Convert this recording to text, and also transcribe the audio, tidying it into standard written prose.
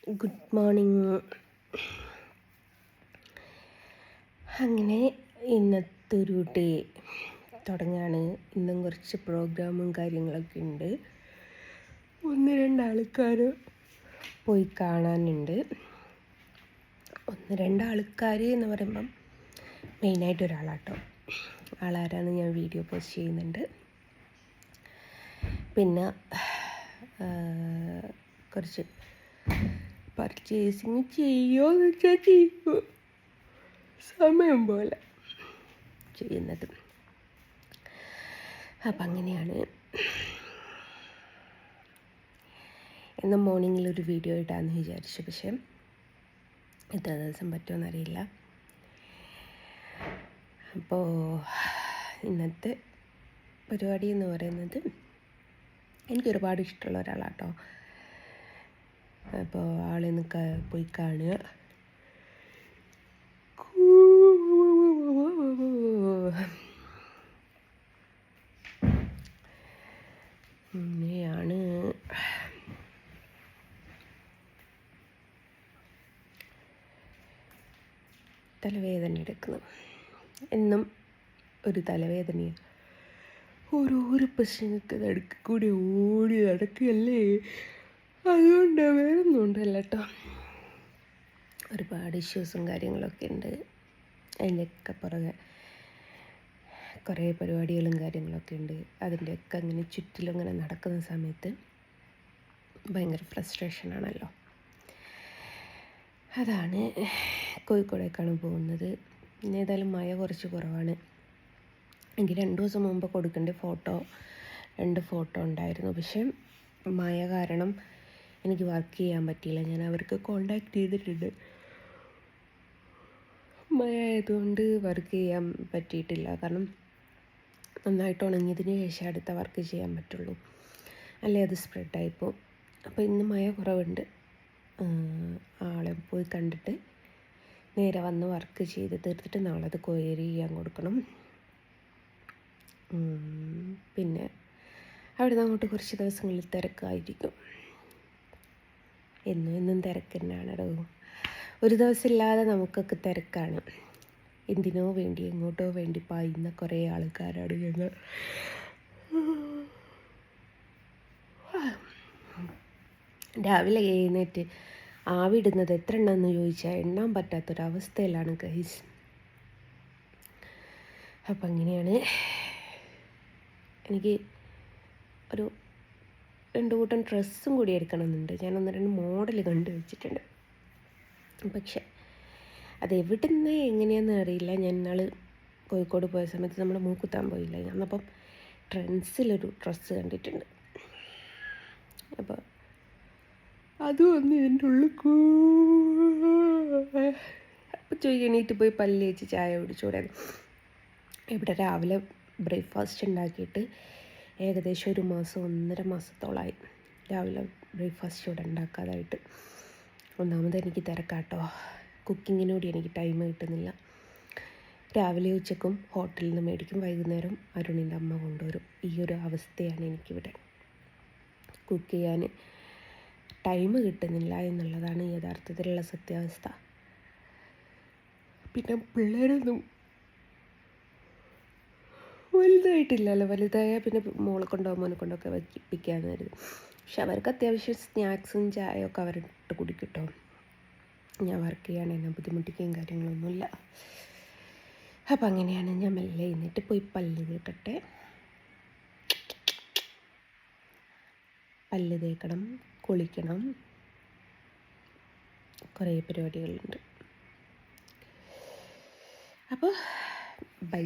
Good morning. അങ്ങനെ ഇന്നത്തെ ഒരു ഡേ തുടങ്ങുകയാണ്. ഇന്നും കുറച്ച് പ്രോഗ്രാമും കാര്യങ്ങളൊക്കെ ഉണ്ട്. 1-2 ആൾക്കാർ പോയി കാണാനുണ്ട്. 1-2 ആൾക്കാർ എന്ന് പറയുമ്പം മെയിനായിട്ട് ഒരാളാട്ടോ. ആളാരാന്ന് ഞാൻ വീഡിയോ പോസ്റ്റ് ചെയ്യുന്നുണ്ട്. പിന്നെ കുറച്ച് പർച്ചേസിങ് ചെയ്യുമോയെന്ന് വെച്ചാൽ ചെയ്യും, സമയം പോലെ ചെയ്യുന്നത്. അപ്പം അങ്ങനെയാണ്. ഇന്ന് മോർണിംഗിലൊരു വീഡിയോ ഇടാമെന്ന് വിചാരിച്ചു, പക്ഷേ എത്ര ദിവസം പറ്റുമെന്നറിയില്ല. അപ്പോൾ ഇന്നത്തെ പരിപാടി എന്ന് പറയുന്നത് എനിക്കൊരുപാട് ഇഷ്ടമുള്ള ഒരാളാട്ടോ. അപ്പോൾ ആളിന്ന് പോയി കാണുക. അങ്ങനെയാണ്. തലവേദന എടുക്കുന്നു. എന്നും ഒരു തലവേദനയാണ്. ഓരോരോ പ്രശ്നങ്ങൾക്ക് നടുക്ക് കൂടി ഓടി നടക്കുകയല്ലേ. അതുകൊണ്ട് വേറൊന്നും ഉണ്ടല്ല കേട്ടോ. ഒരുപാട് ഇഷ്യൂസും കാര്യങ്ങളൊക്കെ ഉണ്ട്. അതിൻ്റെയൊക്കെ പുറകെ കുറേ പരിപാടികളും കാര്യങ്ങളൊക്കെ ഉണ്ട്. അതിൻ്റെയൊക്കെ അങ്ങനെ ചുറ്റിലും ഇങ്ങനെ നടക്കുന്ന സമയത്ത് ഭയങ്കര ഫ്രസ്ട്രേഷനാണല്ലോ. അതാണ്. കോഴിക്കോടേക്കാണ് പോകുന്നത്. ഏതായാലും മഴ കുറച്ച് കുറവാണ്. എനിക്ക് 2 ദിവസം മുമ്പ് കൊടുക്കേണ്ട 2 ഫോട്ടോ ഉണ്ടായിരുന്നു. പക്ഷേ മഴ കാരണം എനിക്ക് വർക്ക് ചെയ്യാൻ പറ്റിയില്ല. ഞാൻ അവർക്ക് കോണ്ടാക്ട് ചെയ്തിട്ടുണ്ട്. മഴ ആയതുകൊണ്ട് വർക്ക് ചെയ്യാൻ പറ്റിയിട്ടില്ല. കാരണം നന്നായിട്ട് ഉണങ്ങിയതിന് ശേഷം അടുത്ത വർക്ക് ചെയ്യാൻ പറ്റുള്ളൂ, അല്ലേ അത് സ്പ്രെഡായിപ്പോൾ. അപ്പോൾ ഇന്ന് മഴ കുറവുണ്ട്. ആളെ പോയി കണ്ടിട്ട് നേരെ വന്ന് വർക്ക് ചെയ്ത് തീർത്തിട്ട് നാളെ അത് കൊറിയർ ചെയ്യാൻ കൊടുക്കണം. പിന്നെ അവിടെ നിന്ന് അങ്ങോട്ട് കുറച്ച് ദിവസങ്ങളിൽ തിരക്കായിരിക്കും. എന്നും തിരക്ക് തന്നെയാണോ. ഒരു ദിവസം ഇല്ലാതെ നമുക്കൊക്കെ തിരക്കാണ്. എന്തിനോ വേണ്ടി എങ്ങോട്ടോ വേണ്ടി പായുന്ന കുറേ ആൾക്കാരാണ് ഞങ്ങൾ. രാവിലെ എഴുന്നേറ്റ് ആവിടുന്നത് എത്ര എണ്ണമെന്ന് ചോദിച്ചാൽ എണ്ണാൻ പറ്റാത്തൊരവസ്ഥയിലാണ് ഗൈസ്. അപ്പം അങ്ങനെയാണ്. എനിക്ക് ഒരു 2 കൂട്ടം ഡ്രസ്സും കൂടി എടുക്കണമെന്നുണ്ട്. ഞാൻ 1-2 മോഡൽ കണ്ടു വെച്ചിട്ടുണ്ട്. പക്ഷെ അതെവിടെ നിന്ന് എങ്ങനെയാണെന്ന് അറിയില്ല. ഞാൻ ഇന്നാൾ കോഴിക്കോട് പോയ സമയത്ത് നമ്മൾ മൂക്കുത്താൻ പോയില്ല. ഞാനപ്പം ട്രെൻഡ്സിലൊരു ഡ്രസ്സ് കണ്ടിട്ടുണ്ട്. അപ്പോൾ അതും ഒന്ന് ഇതിൻ്റെ ഉള്ളിൽ അപ്പോൾ എണീറ്റ് പോയി പല്ല് വെച്ച് ചായ കുടിച്ചുകൂടെ. ഇവിടെ രാവിലെ ബ്രേക്ക്ഫാസ്റ്റ് ഉണ്ടാക്കിയിട്ട് ഏകദേശം 1-1.5 മാസത്തോളമായി രാവിലെ ബ്രേക്ക്ഫാസ്റ്റ് ഇവിടെ ഉണ്ടാക്കാതായിട്ട്. ഒന്നാമത് എനിക്ക് തിരക്കാട്ടോ. കുക്കിങ്ങിനോട് എനിക്ക് ടൈം കിട്ടുന്നില്ല. രാവിലെ ഉച്ചക്കും ഹോട്ടലിൽ നിന്ന് മേടിക്കും, വൈകുന്നേരം അരുണിൻ്റെ അമ്മ കൊണ്ടുവരും. ഈ ഒരു അവസ്ഥയാണ് എനിക്കിവിടെ. കുക്ക് ചെയ്യാൻ ടൈം കിട്ടുന്നില്ല എന്നുള്ളതാണ് യഥാർത്ഥത്തിലുള്ള സത്യാവസ്ഥ. പിന്നെ പിള്ളേരൊന്നും വലുതായിട്ടില്ലല്ലോ. വലുതായാൽ പിന്നെ മോളെ കൊണ്ടോ മോനെ കൊണ്ടൊക്കെ വയ്പ്പിക്കാമെന്ന് കരുതും. പക്ഷെ അവർക്ക് അത്യാവശ്യം സ്നാക്സും ചായയൊക്കെ അവരിട്ട് കുടിക്കട്ടോ. ഞാൻ വർക്ക് ചെയ്യാൻ എന്നെ ബുദ്ധിമുട്ടിക്കുകയും കാര്യങ്ങളൊന്നുമില്ല. അപ്പം അങ്ങനെയാണ്. ഞാൻ മെല്ലെ എന്നിട്ട് പോയി പല്ല് തേക്കട്ടെ. പല്ല് തേക്കണം, കുളിക്കണം, കുറേ പരിപാടികളുണ്ട്. അപ്പോൾ ബൈ.